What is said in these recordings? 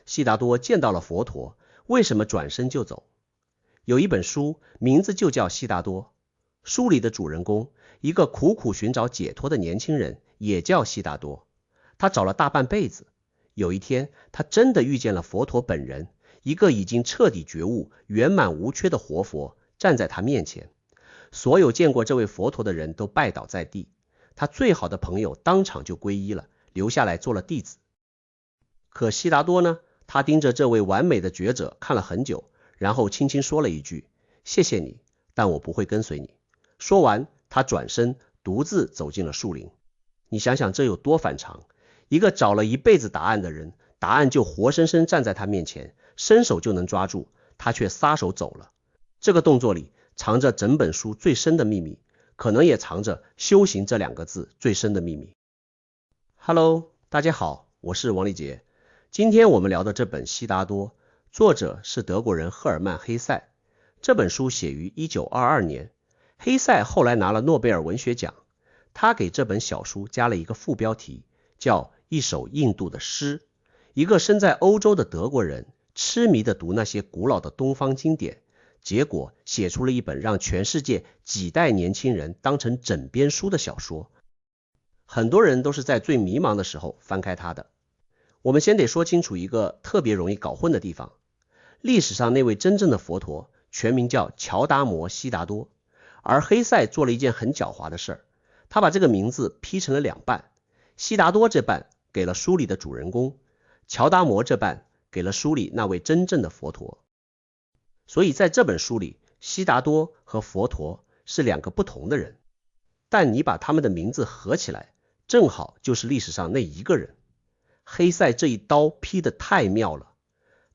悉达多见到了佛陀，为什么转身就走？有一本书，名字就叫悉达多，书里的主人公，一个苦苦寻找解脱的年轻人，也叫悉达多。他找了大半辈子，有一天，他真的遇见了佛陀本人，一个已经彻底觉悟、圆满无缺的活佛站在他面前。所有见过这位佛陀的人都拜倒在地，他最好的朋友当场就皈依了，留下来做了弟子。可悉达多呢？他盯着这位完美的觉者看了很久，然后轻轻说了一句：谢谢你，但我不会跟随你。说完，他转身独自走进了树林。你想想这有多反常，一个找了一辈子答案的人，答案就活生生站在他面前，伸手就能抓住，他却撒手走了。这个动作里藏着整本书最深的秘密，可能也藏着修行这2个字最深的秘密。Hello， 大家好，我是王立杰。今天我们聊的这本《悉达多》，作者是德国人赫尔曼·黑塞。这本书写于1922年，黑塞后来拿了诺贝尔文学奖。他给这本小书加了一个副标题，叫一首印度的诗。一个身在欧洲的德国人，痴迷地读那些古老的东方经典，结果写出了一本让全世界几代年轻人当成枕边书的小说。很多人都是在最迷茫的时候翻开它的。我们先得说清楚一个特别容易搞混的地方，历史上那位真正的佛陀全名叫乔达摩·悉达多，而黑塞做了一件很狡猾的事儿，他把这个名字劈成了2半，悉达多这半给了书里的主人公，乔达摩这半给了书里那位真正的佛陀。所以在这本书里，悉达多和佛陀是2个不同的人，但你把他们的名字合起来，正好就是历史上那一个人。黑塞这一刀劈得太妙了，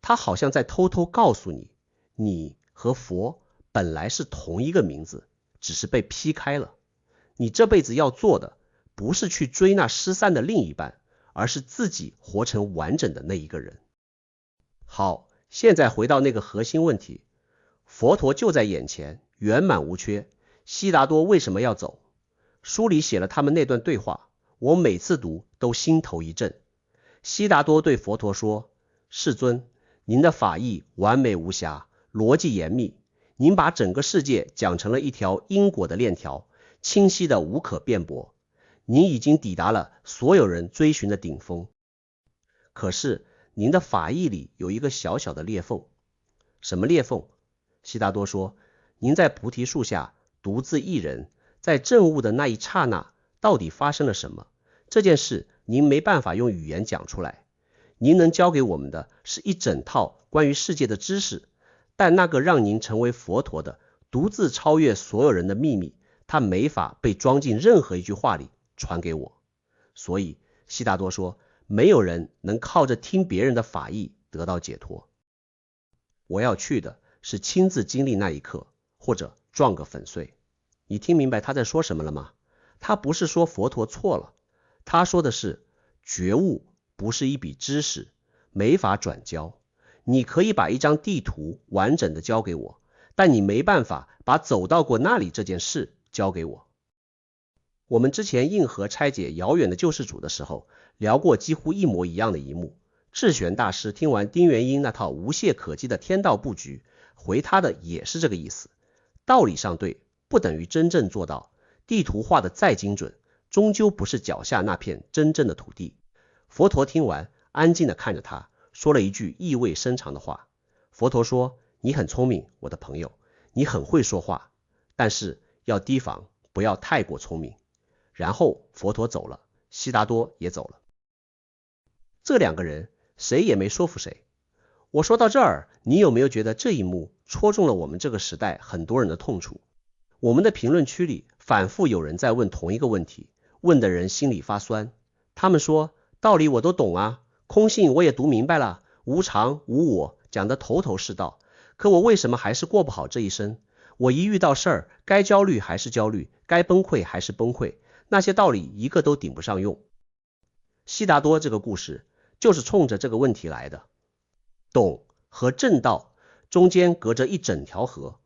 他好像在偷偷告诉你，你和佛本来是同一个名字，只是被劈开了。你这辈子要做的，不是去追那失散的另一半，而是自己活成完整的那一个人。好，现在回到那个核心问题，佛陀就在眼前，圆满无缺，悉达多为什么要走？书里写了他们那段对话，我每次读都心头一震。悉达多对佛陀说，世尊，您的法义完美无瑕，逻辑严密，您把整个世界讲成了一条因果的链条，清晰的无可辩驳，您已经抵达了所有人追寻的顶峰。可是您的法义里有一个小小的裂缝。什么裂缝？悉达多说，您在菩提树下独自一人，在证悟的那一刹那，到底发生了什么？这件事您没办法用语言讲出来，您能教给我们的是一整套关于世界的知识，但那个让您成为佛陀的独自超越所有人的秘密，它没法被装进任何一句话里传给我。所以悉达多说，没有人能靠着听别人的法义得到解脱。我要去的是亲自经历那一刻，或者撞个粉碎。你听明白他在说什么了吗？他不是说佛陀错了，他说的是觉悟不是一笔知识，没法转交。你可以把一张地图完整的交给我，但你没办法把走到过那里这件事交给我。我们之前硬核拆解遥远的救世主的时候，聊过几乎一模一样的一幕。智玄大师听完丁元英那套无懈可击的天道布局，回他的也是这个意思。道理上对，不等于真正做到。地图画的再精准，终究不是脚下那片真正的土地。佛陀听完，安静地看着他，说了一句意味深长的话。佛陀说，你很聪明，我的朋友，你很会说话，但是要提防，不要太过聪明。然后佛陀走了，悉达多也走了。这2个人谁也没说服谁。我说到这儿，你有没有觉得这一幕戳中了我们这个时代很多人的痛处？我们的评论区里反复有人在问同一个问题，问的人心里发酸。他们说，道理我都懂啊，空性我也读明白了，无常无我讲得头头是道，可我为什么还是过不好这一生？我一遇到事儿，该焦虑还是焦虑，该崩溃还是崩溃，那些道理一个都顶不上用。悉达多这个故事就是冲着这个问题来的。懂和正道中间隔着一整条河，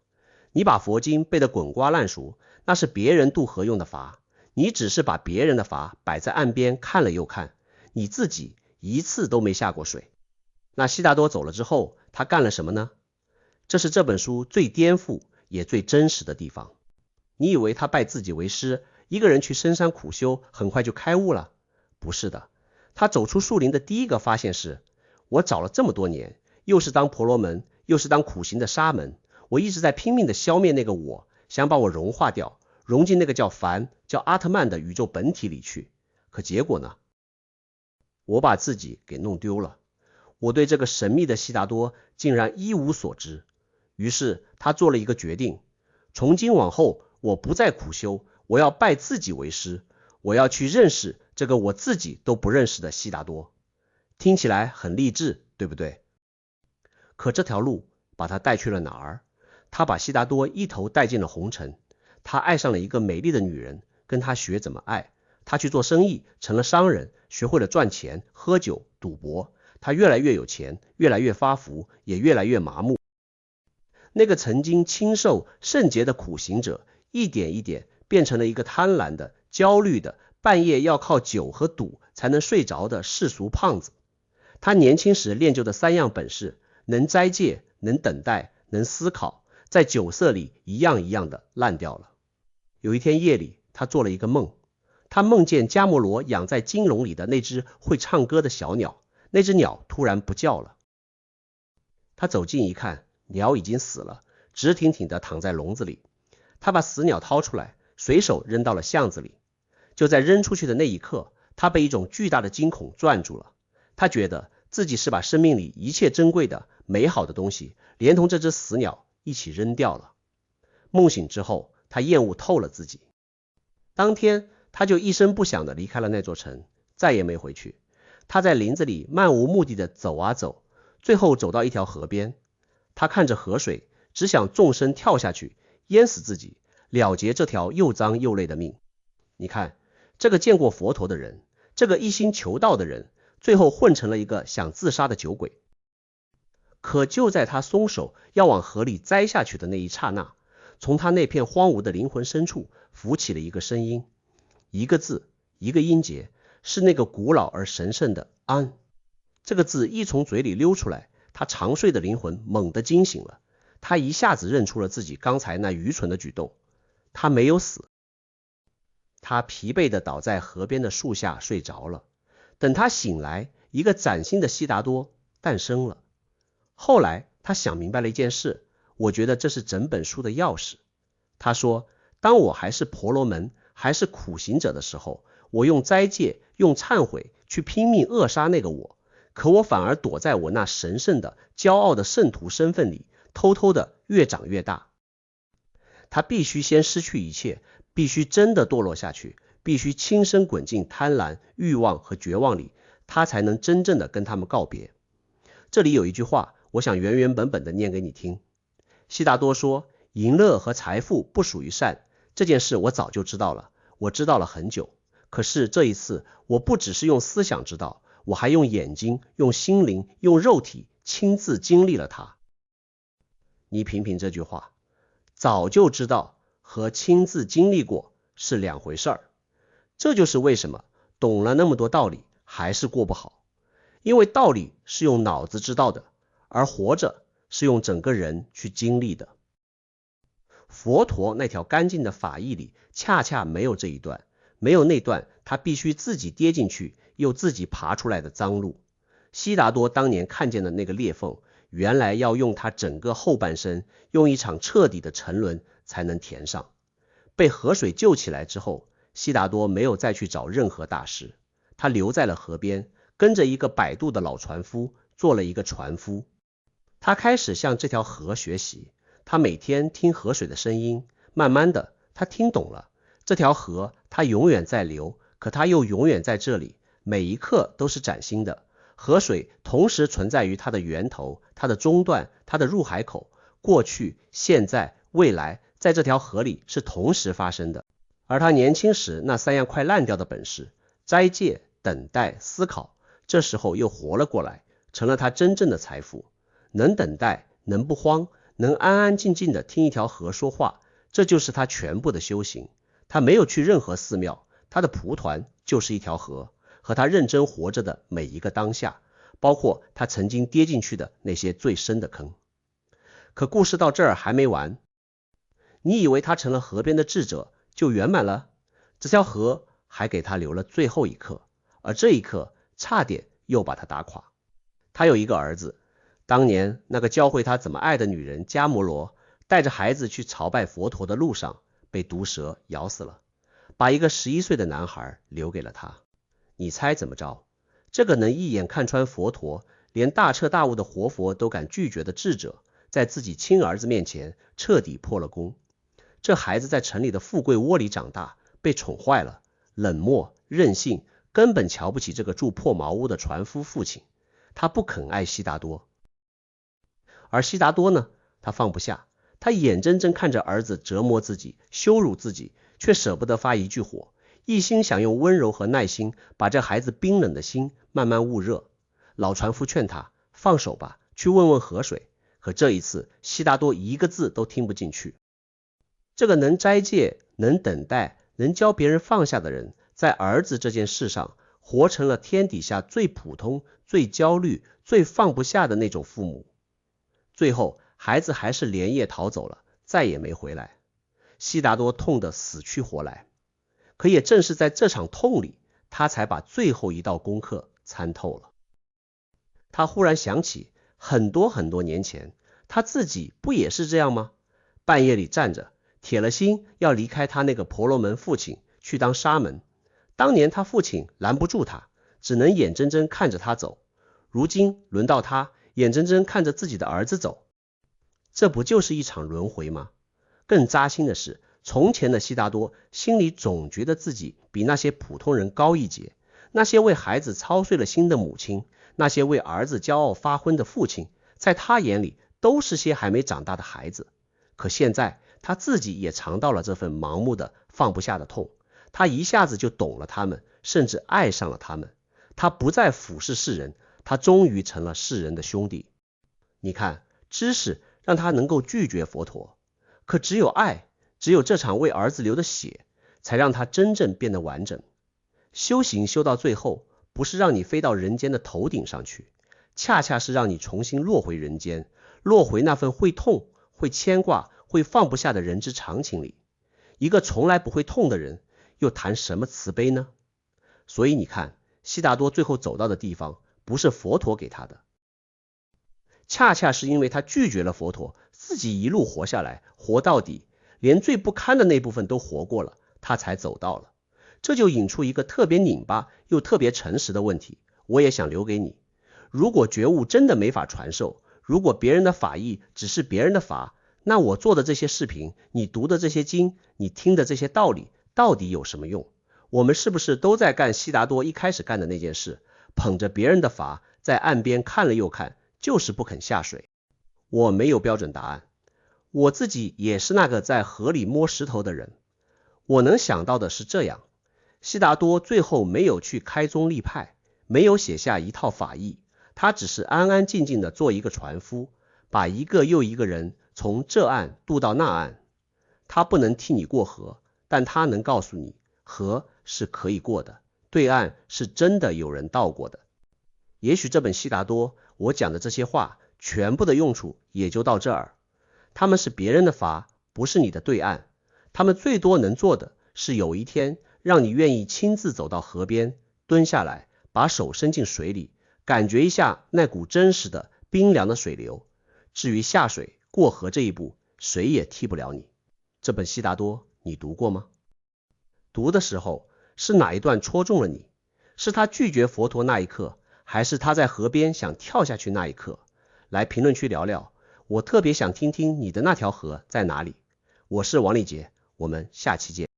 你把佛经背得滚瓜烂熟，那是别人渡河用的筏，你只是把别人的筏摆在岸边看了又看，你自己一次都没下过水。那悉达多走了之后，他干了什么呢？这是这本书最颠覆也最真实的地方。你以为他拜自己为师，一个人去深山苦修，很快就开悟了？不是的，他走出树林的第一个发现是，我找了这么多年，又是当婆罗门，又是当苦行的沙门，我一直在拼命的消灭那个我，想把我融化掉，融进那个叫梵、叫阿特曼的宇宙本体里去。可结果呢？我把自己给弄丢了。我对这个神秘的悉达多竟然一无所知。于是他做了一个决定，从今往后我不再苦修，我要拜自己为师，我要去认识这个我自己都不认识的悉达多。听起来很励志，对不对？可这条路把他带去了哪儿？他把悉达多一头带进了红尘。他爱上了一个美丽的女人，跟他学怎么爱。他去做生意，成了商人，学会了赚钱、喝酒、赌博。他越来越有钱，越来越发福，也越来越麻木。那个曾经清瘦圣洁的苦行者，一点一点变成了一个贪婪的、焦虑的，半夜要靠酒和赌才能睡着的世俗胖子。他年轻时练就的3样本事，能斋戒，能等待，能思考，在酒色里一样一样的烂掉了。有一天夜里，他做了一个梦，他梦见迦摩罗养在金笼里的那只会唱歌的小鸟，那只鸟突然不叫了。他走近一看，鸟已经死了，直挺挺地躺在笼子里。他把死鸟掏出来，随手扔到了巷子里。就在扔出去的那一刻，他被一种巨大的惊恐攥住了。他觉得自己是把生命里一切珍贵的、美好的东西，连同这只死鸟一起扔掉了。梦醒之后，他厌恶透了自己。当天，他就一声不响地离开了那座城，再也没回去。他在林子里漫无目的地走啊走，最后走到一条河边。他看着河水，只想纵身跳下去，淹死自己，了结这条又脏又累的命。你看，这个见过佛陀的人，这个一心求道的人，最后混成了一个想自杀的酒鬼。可就在他松手要往河里栽下去的那一刹那，从他那片荒芜的灵魂深处浮起了一个声音，一个字，一个音节，是那个古老而神圣的安。这个字一从嘴里溜出来，他长睡的灵魂猛地惊醒了。他一下子认出了自己刚才那愚蠢的举动。他没有死，他疲惫地倒在河边的树下睡着了。等他醒来，一个崭新的悉达多诞生了。后来他想明白了一件事，我觉得这是整本书的钥匙。他说，当我还是婆罗门，还是苦行者的时候，我用斋戒，用忏悔去拼命扼杀那个我，可我反而躲在我那神圣的、骄傲的圣徒身份里，偷偷的越长越大。他必须先失去一切，必须真的堕落下去，必须亲身滚进贪婪、欲望和绝望里，他才能真正的跟他们告别。这里有一句话，我想原原本本的念给你听。悉达多说，淫乐和财富不属于善，这件事我早就知道了，我知道了很久。可是这一次，我不只是用思想知道，我还用眼睛、用心灵、用肉体亲自经历了它。你品品这句话，早就知道和亲自经历过是两回事儿。这就是为什么懂了那么多道理还是过不好，因为道理是用脑子知道的，而活着是用整个人去经历的。佛陀那条干净的法义里恰恰没有这一段，没有那段他必须自己跌进去又自己爬出来的脏路。悉达多当年看见的那个裂缝，原来要用他整个后半生，用一场彻底的沉沦才能填上。被河水救起来之后，悉达多没有再去找任何大师，他留在了河边，跟着一个摆渡的老船夫做了一个船夫。他开始向这条河学习，他每天听河水的声音，慢慢的他听懂了，这条河它永远在流，可它又永远在这里，每一刻都是崭新的。河水同时存在于它的源头、它的中段、它的入海口，过去、现在、未来，在这条河里是同时发生的。而他年轻时那3样快烂掉的本事，斋戒、等待、思考，这时候又活了过来，成了他真正的财富。能等待，能不慌，能安安静静的听一条河说话，这就是他全部的修行。他没有去任何寺庙，他的蒲团就是一条河，和他认真活着的每一个当下，包括他曾经跌进去的那些最深的坑。可故事到这儿还没完，你以为他成了河边的智者就圆满了？这条河还给他留了最后一课，而这一课差点又把他打垮。他有一个儿子，当年那个教会他怎么爱的女人迦摩罗带着孩子去朝拜佛陀的路上被毒蛇咬死了，把一个11岁的男孩留给了他。你猜怎么着？这个能一眼看穿佛陀，连大彻大悟的活佛都敢拒绝的智者，在自己亲儿子面前彻底破了功。这孩子在城里的富贵窝里长大，被宠坏了，冷漠任性，根本瞧不起这个住破茅屋的船夫父亲。他不肯爱悉达多，而悉达多呢，他放不下，他眼睁睁看着儿子折磨自己，羞辱自己，却舍不得发一句火，一心想用温柔和耐心把这孩子冰冷的心慢慢焐热。老船夫劝他放手吧，去问问河水，可这一次悉达多一个字都听不进去。这个能斋戒、能等待、能教别人放下的人，在儿子这件事上活成了天底下最普通、最焦虑、最放不下的那种父母。最后孩子还是连夜逃走了，再也没回来。悉达多痛得死去活来，可也正是在这场痛里，他才把最后一道功课参透了。他忽然想起很多很多年前，他自己不也是这样吗？半夜里站着，铁了心要离开他那个婆罗门父亲，去当沙门。当年他父亲拦不住他，只能眼睁睁看着他走。如今轮到他眼睁睁看着自己的儿子走，这不就是一场轮回吗？更扎心的是，从前的悉达多心里总觉得自己比那些普通人高一截，那些为孩子操碎了心的母亲，那些为儿子骄傲发昏的父亲，在他眼里都是些还没长大的孩子。可现在他自己也尝到了这份盲目的放不下的痛，他一下子就懂了他们，甚至爱上了他们。他不再俯视世人，他终于成了世人的兄弟。你看，知识让他能够拒绝佛陀，可只有爱，只有这场为儿子流的血，才让他真正变得完整。修行修到最后，不是让你飞到人间的头顶上去，恰恰是让你重新落回人间，落回那份会痛、会牵挂、会放不下的人之常情里。一个从来不会痛的人，又谈什么慈悲呢？所以你看，悉达多最后走到的地方，不是佛陀给他的，恰恰是因为他拒绝了佛陀，自己一路活下来，活到底，连最不堪的那部分都活过了，他才走到了。这就引出一个特别拧巴又特别诚实的问题，我也想留给你。如果觉悟真的没法传授，如果别人的法义只是别人的法，那我做的这些视频，你读的这些经，你听的这些道理，到底有什么用？我们是不是都在干悉达多一开始干的那件事，捧着别人的法，在岸边看了又看，就是不肯下水？我没有标准答案，我自己也是那个在河里摸石头的人。我能想到的是这样，悉达多最后没有去开宗立派，没有写下一套法义，他只是安安静静的做一个船夫，把一个又一个人从这岸渡到那岸。他不能替你过河，但他能告诉你，河是可以过的，对岸是真的有人到过的。也许这本悉达多，我讲的这些话，全部的用处也就到这儿。他们是别人的法，不是你的对岸。他们最多能做的是有一天让你愿意亲自走到河边，蹲下来，把手伸进水里，感觉一下那股真实的冰凉的水流。至于下水过河这一步，谁也替不了你。这本悉达多你读过吗？读的时候是哪一段戳中了你？是他拒绝佛陀那一刻，还是他在河边想跳下去那一刻？来评论区聊聊，我特别想听听你的那条河在哪里。我是王立杰，我们下期见。